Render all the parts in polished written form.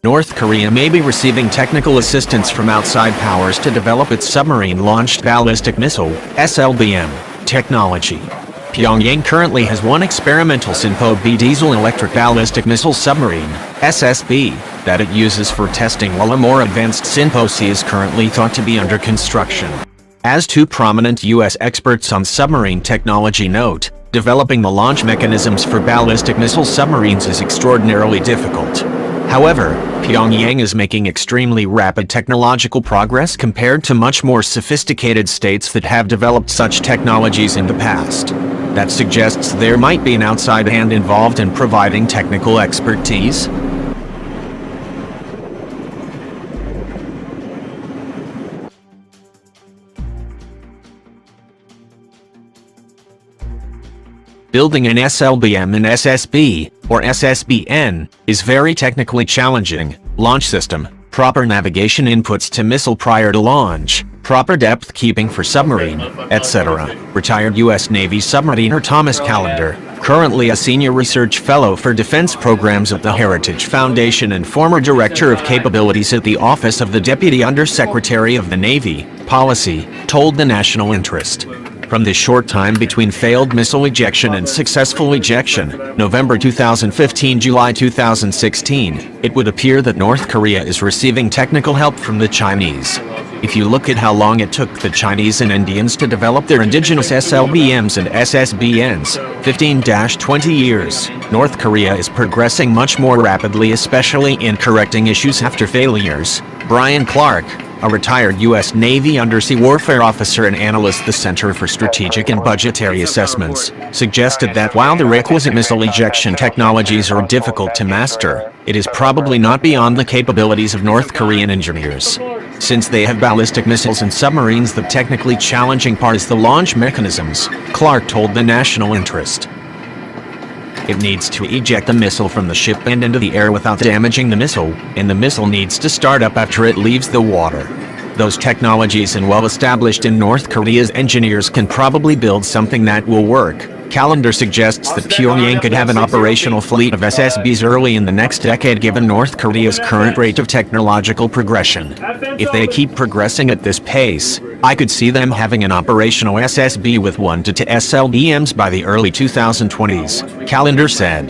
North Korea may be receiving technical assistance from outside powers to develop its submarine-launched ballistic missile, SLBM, technology. Pyongyang currently has one experimental Sinpo-B diesel-electric ballistic missile submarine, SSB, that it uses for testing, while a more advanced Sinpo-C is currently thought to be under construction. As two prominent U.S. experts on submarine technology note, developing the launch mechanisms for ballistic missile submarines is extraordinarily difficult. However, Pyongyang is making extremely rapid technological progress compared to much more sophisticated states that have developed such technologies in the past. That suggests there might be an outside hand involved in providing technical expertise. Building an SLBM and SSB, or SSBN, is very technically challenging. Launch system, proper navigation inputs to missile prior to launch, proper depth keeping for submarine, etc. Retired U.S. Navy submariner Thomas Callender, currently a senior research fellow for defense programs at the Heritage Foundation and former director of capabilities at the Office of the Deputy Undersecretary of the Navy, Policy, told the National Interest. From this short time between failed missile ejection and successful ejection, November 2015 – July 2016, it would appear that North Korea is receiving technical help from the Chinese. If you look at how long it took the Chinese and Indians to develop their indigenous SLBMs and SSBNs, 15–20 years, North Korea is progressing much more rapidly, especially in correcting issues after failures. Brian Clark, a retired U.S. Navy undersea warfare officer and analyst at the Center for Strategic and Budgetary Assessments, suggested that while the requisite missile ejection technologies are difficult to master, it is probably not beyond the capabilities of North Korean engineers. Since they have ballistic missiles and submarines, the technically challenging part is the launch mechanisms, Clark told the National Interest. It needs to eject the missile from the ship and into the air without damaging the missile, and the missile needs to start up after it leaves the water. Those technologies and well established in North Korea's engineers can probably build something that will work. Callender suggests that Pyongyang could have an operational fleet of SSBs early in the next decade given North Korea's current rate of technological progression. If they keep progressing at this pace, I could see them having an operational SSB with 1 to 2 SLBMs by the early 2020s, Callender said.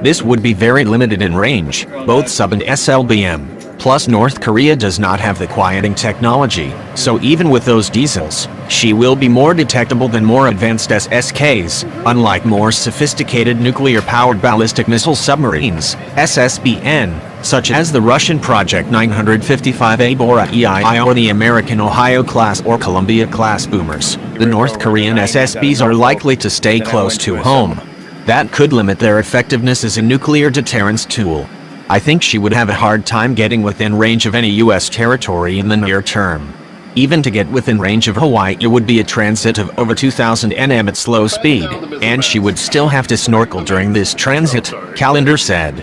This would be very limited in range, both sub and SLBM. Plus, North Korea does not have the quieting technology, so even with those diesels, she will be more detectable than more advanced SSKs, unlike more sophisticated nuclear-powered ballistic missile submarines, SSBN, such as the Russian Project 955A Bora EII or the American Ohio-class or Columbia-class boomers. The North Korean SSBs are likely to stay close to home. That could limit their effectiveness as a nuclear deterrence tool. I think she would have a hard time getting within range of any U.S. territory in the near term. Even to get within range of Hawaii, it would be a transit of over 2,000 nm at slow speed, and she would still have to snorkel during this transit, Callender said.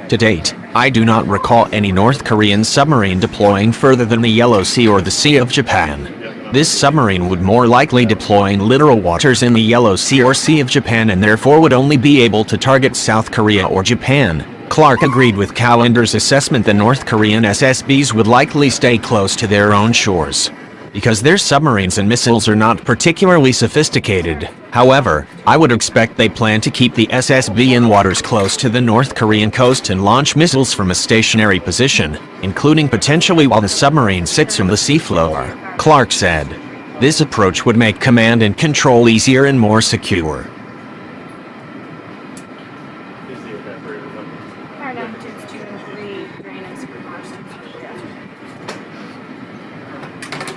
To date, I do not recall any North Korean submarine deploying further than the Yellow Sea or the Sea of Japan. This submarine would more likely deploy in littoral waters in the Yellow Sea or Sea of Japan and therefore would only be able to target South Korea or Japan. Clark agreed with Callender's assessment that North Korean SSBs would likely stay close to their own shores, because their submarines and missiles are not particularly sophisticated. However, I would expect they plan to keep the SSB in waters close to the North Korean coast and launch missiles from a stationary position, including potentially while the submarine sits on the seafloor, Clark said. This approach would make command and control easier and more secure.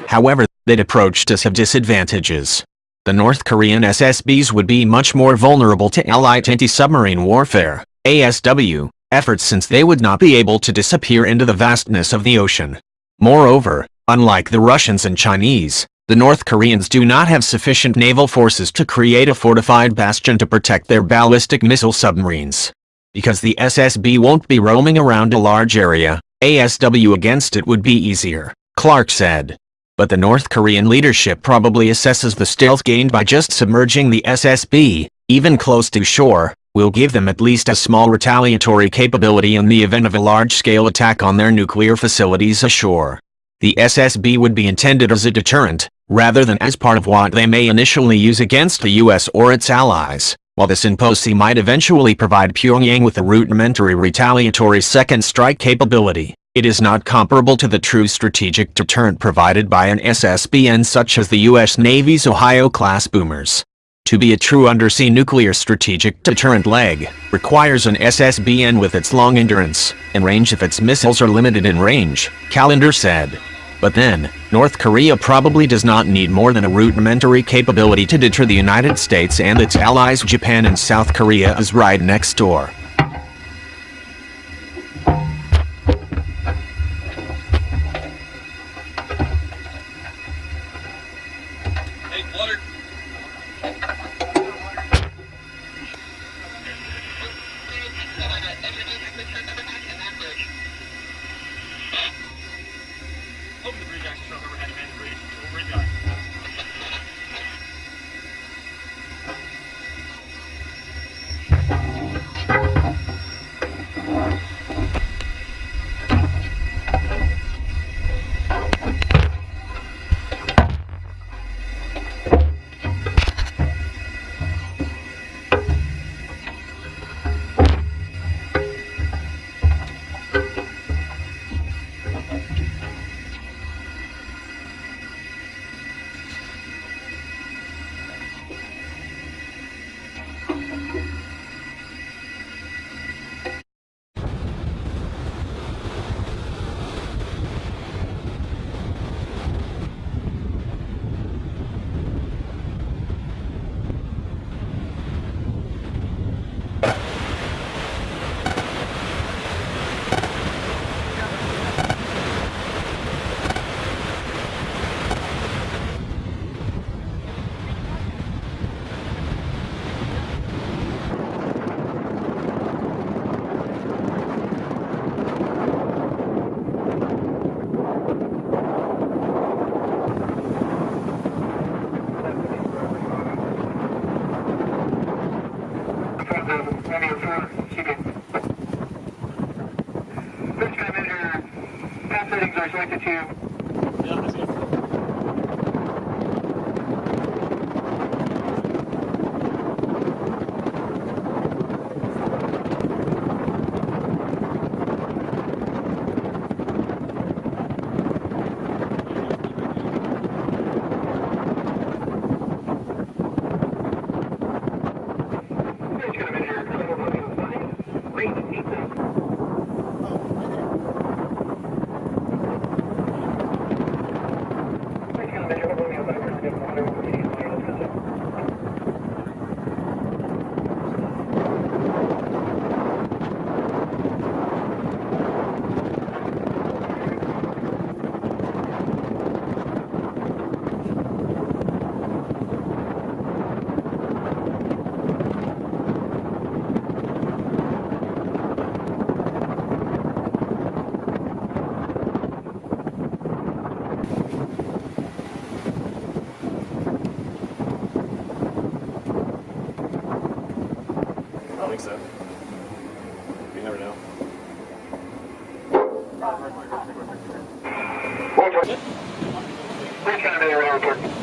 However, that approach does have disadvantages. The North Korean SSBs would be much more vulnerable to Allied anti-submarine warfare, ASW, efforts since they would not be able to disappear into the vastness of the ocean. Moreover, unlike the Russians and Chinese, The North Koreans do not have sufficient naval forces to create a fortified bastion to protect their ballistic missile submarines. Because the SSB won't be roaming around a large area, ASW against it would be easier, Clark said. But the North Korean leadership probably assesses the stealth gained by just submerging the SSB, even close to shore, will give them at least a small retaliatory capability in the event of a large-scale attack on their nuclear facilities ashore. The SSB would be intended as a deterrent, rather than as part of what they may initially use against the US or its allies, while the Sinpo-C might eventually provide Pyongyang with a rudimentary retaliatory second strike capability. It is not comparable to the true strategic deterrent provided by an SSBN such as the US Navy's Ohio-class boomers. To be a true undersea nuclear strategic deterrent leg, requires an SSBN with its long endurance, and range if its missiles are limited in range, Callender said. But then, North Korea probably does not need more than a rudimentary capability to deter the United States and its allies. Japan and South Korea is right next door. Settings are selected to I think so. You never know. Please come to the report.